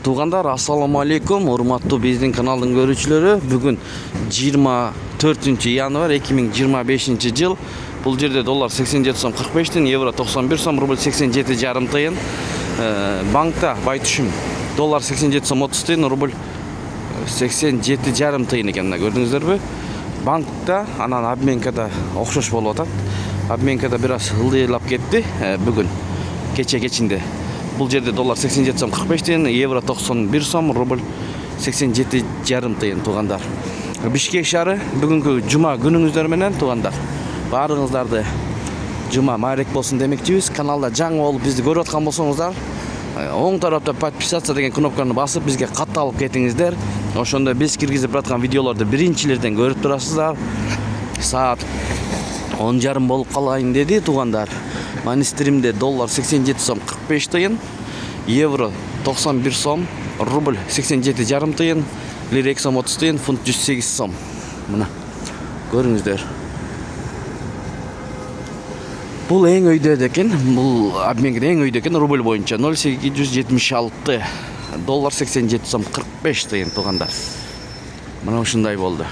Туугандар, ассаламу алейкум, урматтуу биздин каналдын көрүүчүлөрү. Бүгүн 24 январь 2025 жыл. Бул жерде доллар 87 сом 45 тиын, евро 91 сом, рубль 87,5 тиын. Банкта байтүшүм доллар 87 сом 30 тиын, рубль 87,5 тиын экен. Мына көрдүңүздөрбү? Банкта анан обменкада окшош болуп атат. Обменкада бир аз ылдыйлап кетти бүгүн кечинде. Бұл жерде доллар 87 сом 45 тиын, евро 91 сом, рубль 87,5 тиын. Туугандар, Бишкек шаары бүгүнкү жума күнүңүздөр менен. Туугандар, баарыңыздарды жума майрек болсун демекчибиз. Каналда жаңы болуп бизди көрүп аткан болсоңуздар, оң тарапта подписаться деген кнопканы басып бизге катталып кетиңиздер. Ошондо биз киргизип жаткан видеолорду биринчилерден көрүп турасыздар. Саат 10:30 болуп калайын деди. Туугандар, Манистримде доллар 87 сом 45 тиын, евро 91 сом, рубль 87,5 тиын, лирек сом 30 тиын, фунт 108 сом. Мына көрүңүздөр. Бул эң өйдө экен, бул обменге эң өйдө экен. Рубль боюнча 0,876, доллар 87 сом 45 тиын. Туугандар, мына ушундай болду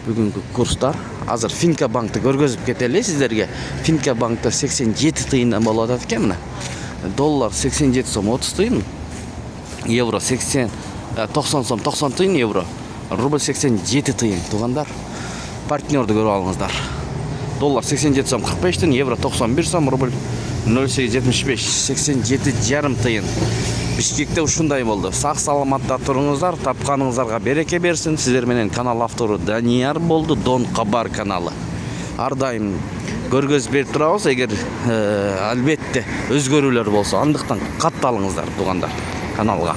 бүгүнкү курстар. Азыр Финка банкты көргөзүп кетели сиздерге. Финка банкта 87 тыйындан болуп атат экен. Мына доллар 87 сом 30 тыйын, евро 90 сом 90 тыйын, евро, рубль 87 тыйын. Туугандар, партнерді көрүп алыңыздар. Доллар 87 сом 45 тыйын, евро 91 сом, рубль 0,75 87,5 тыйын. Бишкекте ушундай болду. Сак саламатта туруңуздар, тапканыңыздарга береке берсин. Сиздер менен канал автору Данияр болду, Дон Кабар каналы. Ар дайым көргөзүп берип турабыз. Эгер албетте өзгөрүүлөр болсо, андыктан катталыңыздар туугандар каналга.